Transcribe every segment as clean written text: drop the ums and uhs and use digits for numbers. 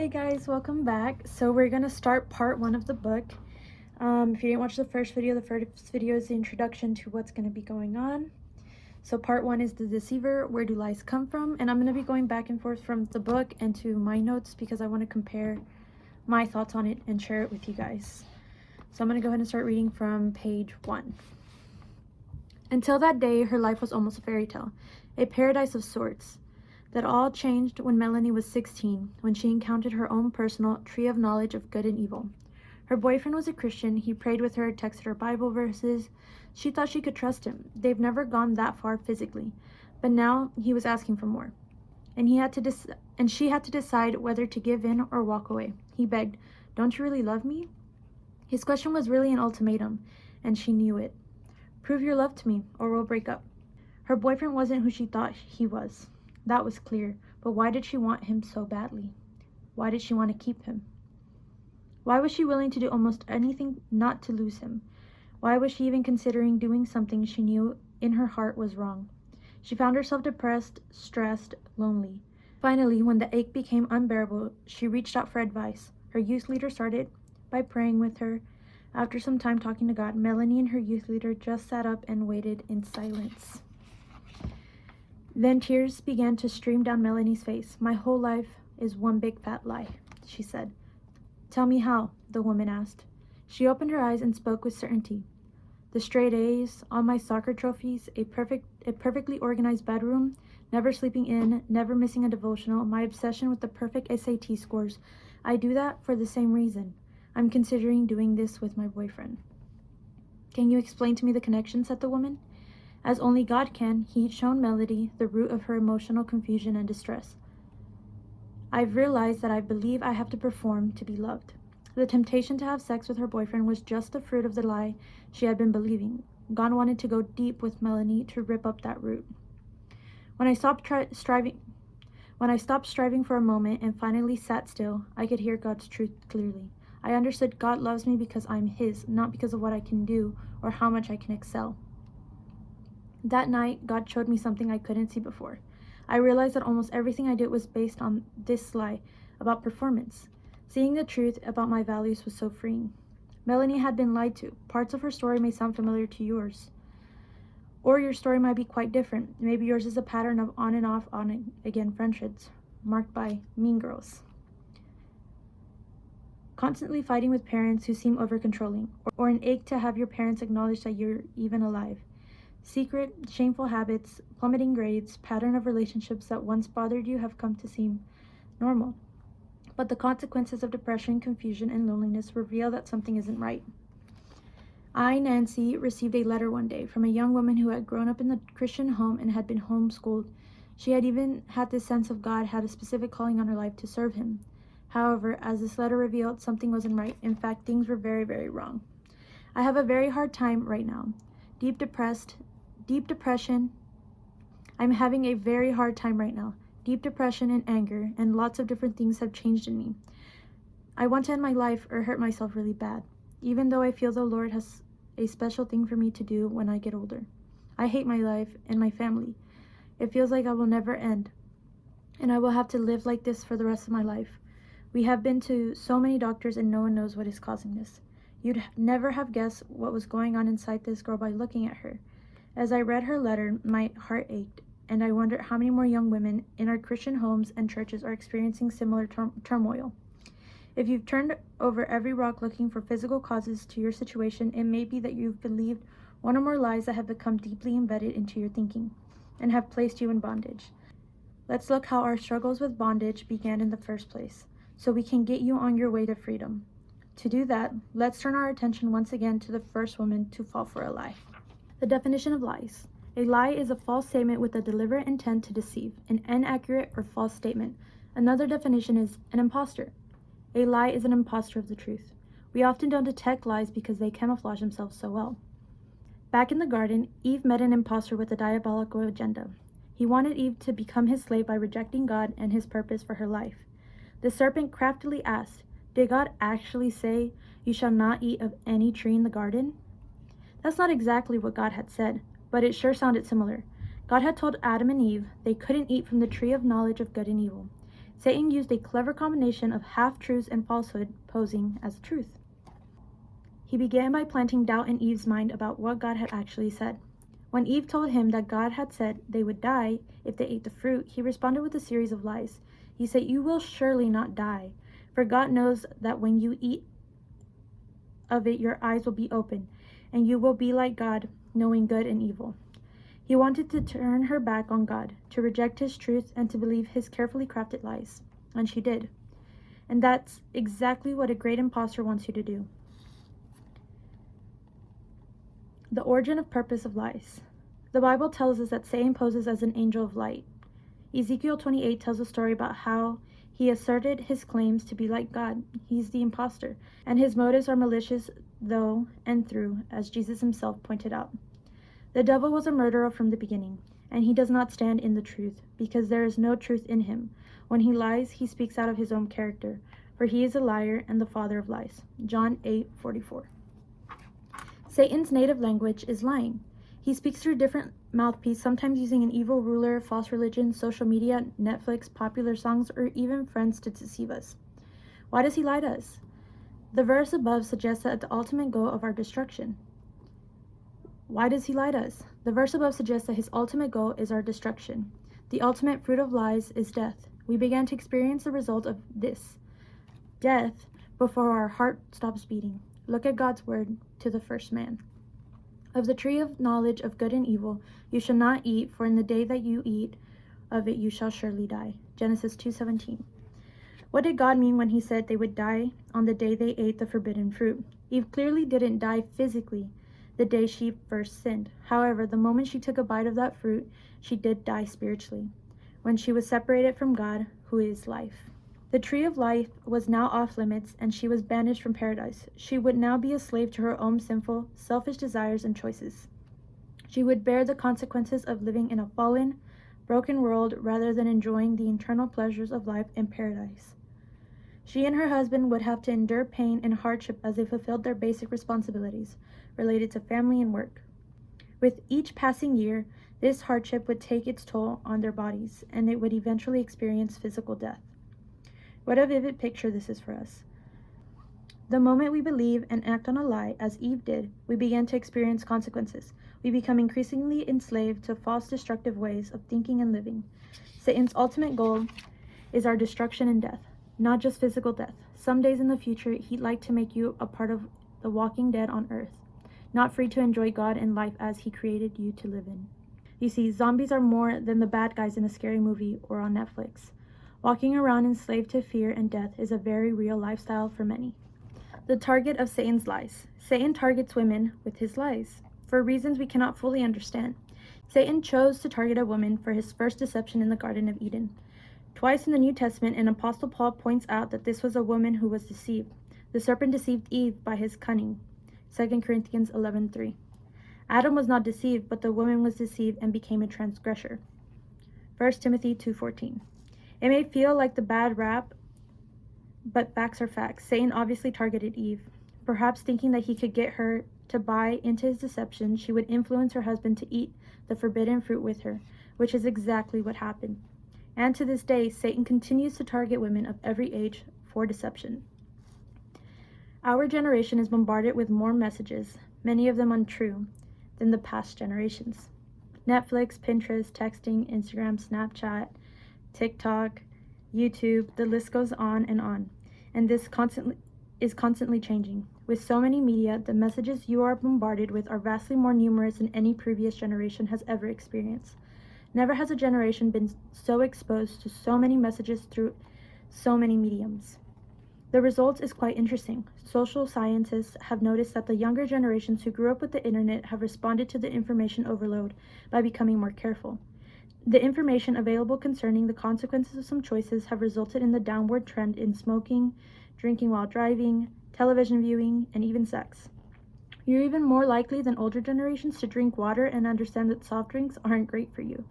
Hey guys, welcome back. So we're gonna start part 1 of the book. If you didn't watch the first video is the introduction to what's gonna be going on. So part 1 is the deceiver, where do lies come from? And I'm gonna be going back and forth from the book and to my notes because I want to compare my thoughts on it and share it with you guys. So I'm gonna go ahead and start reading from page 1. Until that day, her life was almost a fairy tale, a paradise of sorts. That all changed when Melanie was 16, when she encountered her own personal tree of knowledge of good and evil. Her boyfriend was a Christian. He prayed with her, texted her Bible verses. She thought she could trust him. They've never gone that far physically, but now he was asking for more, and she had to decide whether to give in or walk away. He begged, "Don't you really love me?" His question was really an ultimatum, and she knew it. "Prove your love to me, or we'll break up." Her boyfriend wasn't who she thought he was. That was clear, but why did she want him so badly? Why did she want to keep him? Why was she willing to do almost anything not to lose him? Why was she even considering doing something she knew in her heart was wrong? She found herself depressed, stressed, lonely. Finally, when the ache became unbearable, she reached out for advice. Her youth leader started by praying with her. After some time talking to God, Melanie and her youth leader just sat up and waited in silence. Then tears began to stream down Melanie's face. "My whole life is one big fat lie," she said. "Tell me how," the woman asked. She opened her eyes and spoke with certainty. "The straight A's, all my soccer trophies, a perfectly organized bedroom, never sleeping in, never missing a devotional, my obsession with the perfect SAT scores. I do that for the same reason. I'm considering doing this with my boyfriend." "Can you explain to me the connection?" said the woman. As only God can, he'd shown Melody the root of her emotional confusion and distress. "I've realized that I believe I have to perform to be loved." The temptation to have sex with her boyfriend was just the fruit of the lie she had been believing. God wanted to go deep with Melanie to rip up that root. When I stopped striving for a moment and finally sat still, I could hear God's truth clearly. I understood God loves me because I'm his, not because of what I can do or how much I can excel. That night, God showed me something I couldn't see before. I realized that almost everything I did was based on this lie about performance. Seeing the truth about my values was so freeing. Melanie had been lied to. Parts of her story may sound familiar to yours. Or your story might be quite different. Maybe yours is a pattern of on and off, on and again friendships, marked by mean girls. Constantly fighting with parents who seem over-controlling, or an ache to have your parents acknowledge that you're even alive. Secret, shameful habits, plummeting grades, pattern of relationships that once bothered you have come to seem normal. But the consequences of depression, confusion, and loneliness reveal that something isn't right. I, Nancy, received a letter one day from a young woman who had grown up in the Christian home and had been homeschooled. She had even had this sense of God had a specific calling on her life to serve him. However, as this letter revealed, something wasn't right. In fact, things were very, very wrong. "I have a very hard time right now. Deep depression. I'm having a very hard time right now. Deep depression and anger, and lots of different things have changed in me. I want to end my life or hurt myself really bad, even though I feel the Lord has a special thing for me to do when I get older. I hate my life and my family. It feels like I will never end, and I will have to live like this for the rest of my life. We have been to so many doctors and no one knows what is causing this. You'd never have guessed what was going on inside this girl by looking at her. As I read her letter, my heart ached, and I wondered how many more young women in our Christian homes and churches are experiencing similar turmoil. If you've turned over every rock looking for physical causes to your situation, it may be that you've believed one or more lies that have become deeply embedded into your thinking and have placed you in bondage. Let's look how our struggles with bondage began in the first place, so we can get you on your way to freedom. To do that, let's turn our attention once again to the first woman to fall for a lie. The definition of lies. A lie is a false statement with a deliberate intent to deceive, an inaccurate or false statement. Another definition is an imposter. A lie is an imposter of the truth. We often don't detect lies because they camouflage themselves so well. Back in the garden, Eve met an imposter with a diabolical agenda. He wanted Eve to become his slave by rejecting God and his purpose for her life. The serpent craftily asked, "Did God actually say, 'You shall not eat of any tree in the garden'?" That's not exactly what God had said, but it sure sounded similar. God had told Adam and Eve they couldn't eat from the tree of knowledge of good and evil. Satan used a clever combination of half-truths and falsehood posing as truth. He began by planting doubt in Eve's mind about what God had actually said. When Eve told him that God had said they would die if they ate the fruit, he responded with a series of lies. He said, "You will surely not die, for God knows that when you eat of it, your eyes will be open, and you will be like God, knowing good and evil." He wanted to turn her back on God, to reject his truth, and to believe his carefully crafted lies. And she did. And that's exactly what a great imposter wants you to do. The origin of purpose of lies. The Bible tells us that Satan poses as an angel of light. Ezekiel 28 tells a story about how he asserted his claims to be like God. He's the imposter, and his motives are malicious though and through, as Jesus himself pointed out. The devil was a murderer from the beginning, and he does not stand in the truth, because there is no truth in him. When he lies, he speaks out of his own character, for he is a liar and the father of lies. John 8:44. Satan's native language is lying. He speaks through different mouthpieces, sometimes using an evil ruler, false religion, social media, Netflix, popular songs, or even friends to deceive us. Why does he lie to us? The verse above suggests that the ultimate goal of our destruction. Why does he lie to us? The verse above suggests that his ultimate goal is our destruction. The ultimate fruit of lies is death. We began to experience the result of this death before our heart stops beating. Look at God's word to the first man. Of the tree of knowledge of good and evil you shall not eat, for in the day that you eat of it you shall surely die. Genesis 2:17. What did God mean when he said they would die on the day they ate the forbidden fruit? Eve clearly didn't die physically the day she first sinned. However, the moment she took a bite of that fruit, she did die spiritually, when she was separated from God, who is life. The tree of life was now off limits, and she was banished from paradise. She would now be a slave to her own sinful, selfish desires and choices. She would bear the consequences of living in a fallen, broken world rather than enjoying the eternal pleasures of life in paradise. She and her husband would have to endure pain and hardship as they fulfilled their basic responsibilities related to family and work. With each passing year, this hardship would take its toll on their bodies, and it would eventually experience physical death. What a vivid picture this is for us. The moment we believe and act on a lie, as Eve did, we begin to experience consequences. We become increasingly enslaved to false, destructive ways of thinking and living. Satan's ultimate goal is our destruction and death, not just physical death. Some days in the future, he'd like to make you a part of the walking dead on earth, not free to enjoy God and life as he created you to live in. You see, zombies are more than the bad guys in a scary movie or on Netflix. Walking around enslaved to fear and death is a very real lifestyle for many. The target of Satan's lies. Satan targets women with his lies, for reasons we cannot fully understand. Satan chose to target a woman for his first deception in the Garden of Eden. Twice in the New Testament, an Apostle Paul points out that this was a woman who was deceived. The serpent deceived Eve by his cunning. 2 Corinthians 11:3. Adam was not deceived, but the woman was deceived and became a transgressor. 1 Timothy 2:14. It may feel like the bad rap, but facts are facts. Satan obviously targeted Eve. Perhaps thinking that he could get her to buy into his deception, she would influence her husband to eat the forbidden fruit with her, which is exactly what happened. And to this day, Satan continues to target women of every age for deception. Our generation is bombarded with more messages, many of them untrue, than the past generations. Netflix, Pinterest, texting, Instagram, Snapchat, TikTok, YouTube, the list goes on. And this is constantly changing. With so many media, the messages you are bombarded with are vastly more numerous than any previous generation has ever experienced. Never has a generation been so exposed to so many messages through so many mediums. The result is quite interesting. Social scientists have noticed that the younger generations who grew up with the internet have responded to the information overload by becoming more careful. The information available concerning the consequences of some choices have resulted in the downward trend in smoking, drinking while driving, television viewing, and even sex. You're even more likely than older generations to drink water and understand that soft drinks aren't great for you.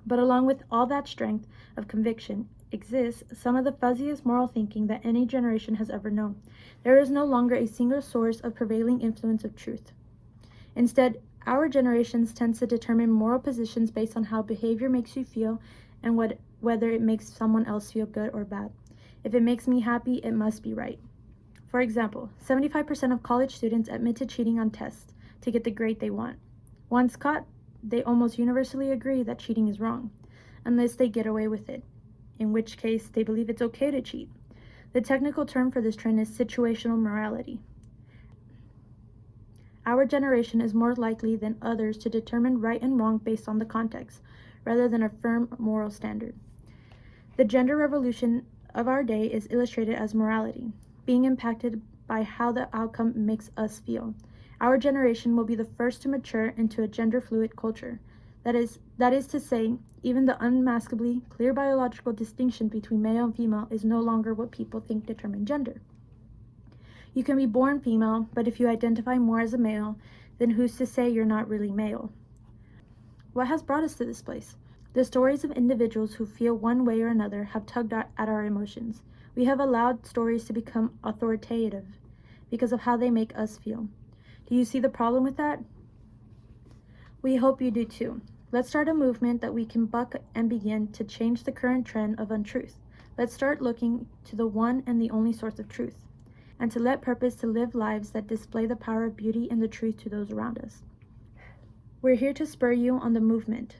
But along with all that strength of conviction exists some of the fuzziest moral thinking that any generation has ever known. There is no longer a single source of prevailing influence of truth. Instead, our generations tends to determine moral positions based on how behavior makes you feel and what whether it makes someone else feel good or bad. If it makes me happy, it must be right. For example, 75% of college students admit to cheating on tests to get the grade they want. Once caught, they almost universally agree that cheating is wrong, unless they get away with it, in which case they believe it's okay to cheat. The technical term for this trend is situational morality. Our generation is more likely than others to determine right and wrong based on the context, rather than a firm moral standard. The gender revolution of our day is illustrated as morality, being impacted by how the outcome makes us feel. Our generation will be the first to mature into a gender-fluid culture. That is to say, even the unmaskably clear biological distinction between male and female is no longer what people think determine gender. You can be born female, but if you identify more as a male, then who's to say you're not really male? What has brought us to this place? The stories of individuals who feel one way or another have tugged at our emotions. We have allowed stories to become authoritative because of how they make us feel. Do you see the problem with that? We hope you do too. Let's start a movement that we can buck and begin to change the current trend of untruth. Let's start looking to the one and the only source of truth, and to let purpose to live lives that display the power of beauty and the truth to those around us. We're here to spur you on the movement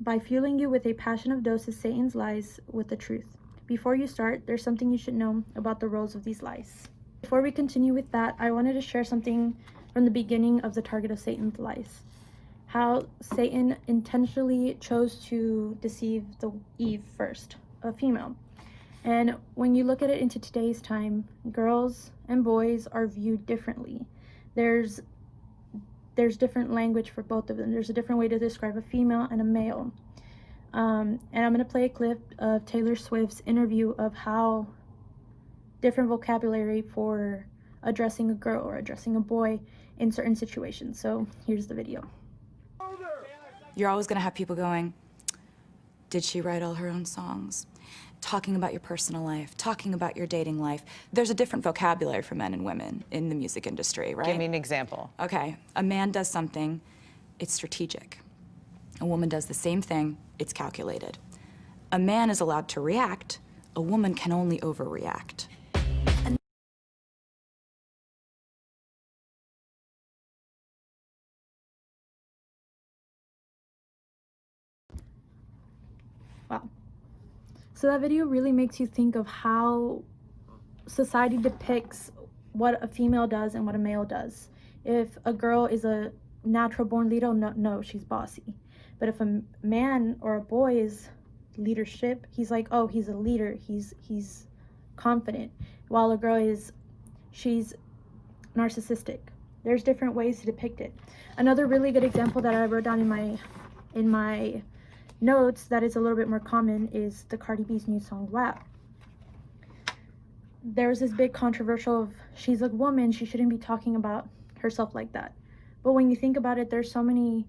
by fueling you with a passion of doses Satan's lies with the truth. Before you start, there's something you should know about the roles of these lies. Before we continue with that, I wanted to share something from the beginning of the target of Satan's lies. How Satan intentionally chose to deceive Eve first, a female. And when you look at it into today's time, girls and boys are viewed differently. There's different language for both of them. There's a different way to describe a female and a male. And I'm going to play a clip of Taylor Swift's interview of how different vocabulary for addressing a girl or addressing a boy in certain situations. So here's the video. You're always going to have people going, did she write all her own songs? Talking about your personal life, talking about your dating life. There's a different vocabulary for men and women in the music industry, right? Give me an example. Okay, a man does something, it's strategic. A woman does the same thing, it's calculated. A man is allowed to react, a woman can only overreact. Wow. So that video really makes you think of how society depicts what a female does and what a male does. If a girl is a natural born leader, no, she's bossy. But if a man or a boy is leadership, he's like, oh, he's a leader, he's confident. While a girl she's narcissistic. There's different ways to depict it. Another really good example that I wrote down in my notes that is a little bit more common is the Cardi B's new song WAP. There's this big controversial of she's a woman, she shouldn't be talking about herself like that. But when you think about it, there's so many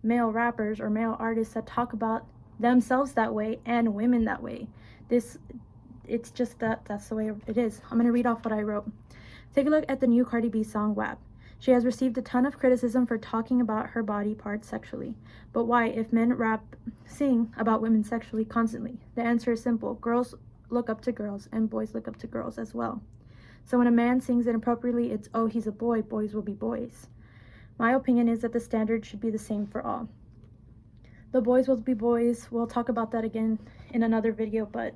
male rappers or male artists that talk about themselves that way and women that way. It's just that's the way it is. I'm gonna read off what I wrote. Take a look at the new Cardi B song WAP. She has received a ton of criticism for talking about her body parts sexually. But why, if men sing about women sexually constantly? The answer is simple. Girls look up to girls and boys look up to girls as well. So when a man sings inappropriately, it's, oh, he's a boy, boys will be boys. My opinion is that the standard should be the same for all. The boys will be boys. We'll talk about that again in another video, but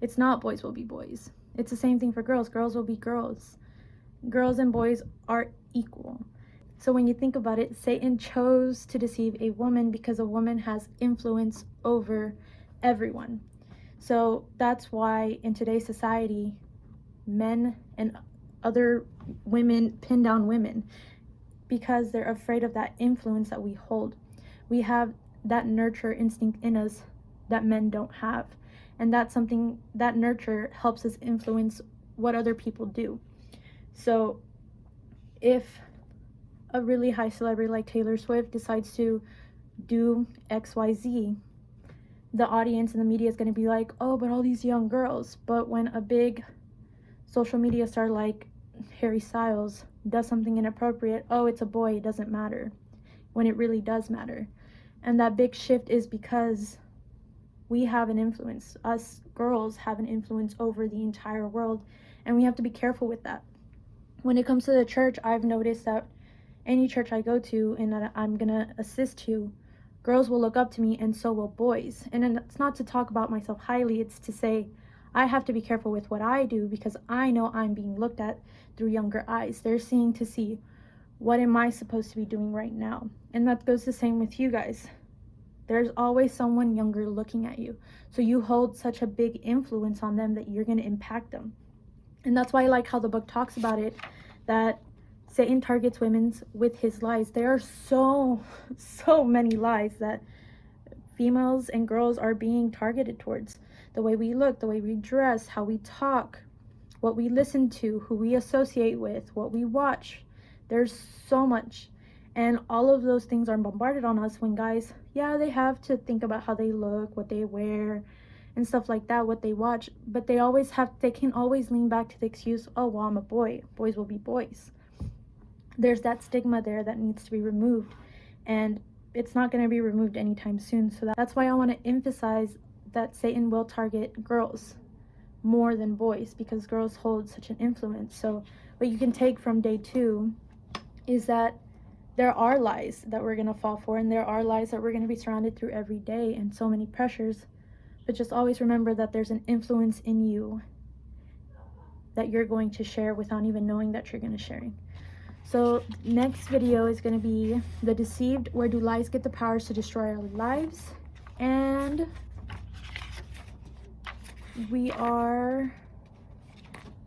it's not boys will be boys. It's the same thing for girls. Girls will be girls. Girls and boys are equal. So when you think about it, Satan chose to deceive a woman because a woman has influence over everyone. So that's why in today's society, men and other women pin down women, because they're afraid of that influence that we hold. We have that nurture instinct in us that men don't have. And that's something, that nurture helps us influence what other people do. So if a really high celebrity like Taylor Swift decides to do XYZ, the audience and the media is going to be like, oh, but all these young girls. But when a big social media star like Harry Styles does something inappropriate, oh, it's a boy, it doesn't matter, when it really does matter. And that big shift is because we have an influence. Us girls have an influence over the entire world, and we have to be careful with that. When it comes to the church, I've noticed that any church I go to and that I'm gonna assist to, girls will look up to me, and so will boys. And it's not to talk about myself highly, it's to say I have to be careful with what I do, because I know I'm being looked at through younger eyes. They're seeing to see, what am I supposed to be doing right now? And that goes the same with you guys. There's always someone younger looking at you. So you hold such a big influence on them that you're going to impact them. And that's why I like how the book talks about it, that Satan targets women with his lies. There are so many lies that females and girls are being targeted towards. The way we look, the way we dress, how we talk, what we listen to, who we associate with, what we watch. There's so much. And all of those things are bombarded on us when guys, yeah, they have to think about how they look, what they wear, and stuff like that, what they watch. But they can always lean back to the excuse, oh, well, I'm a boy. Boys will be boys. There's that stigma there that needs to be removed. And it's not going to be removed anytime soon. So that's why I want to emphasize that Satan will target girls more than boys, because girls hold such an influence. So what you can take from day 2 is that there are lies that we're going to fall for, and there are lies that we're going to be surrounded through every day, and so many pressures. But just always remember that there's an influence in you that you're going to share without even knowing that you're going to sharing. So next video is going to be The Deceived, Where Do Lies Get the Powers to Destroy Our Lives? And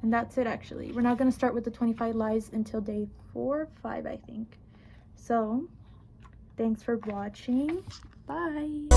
that's it actually. We're not going to start with the 25 lies until day 4 or 5, I think. So thanks for watching. Bye.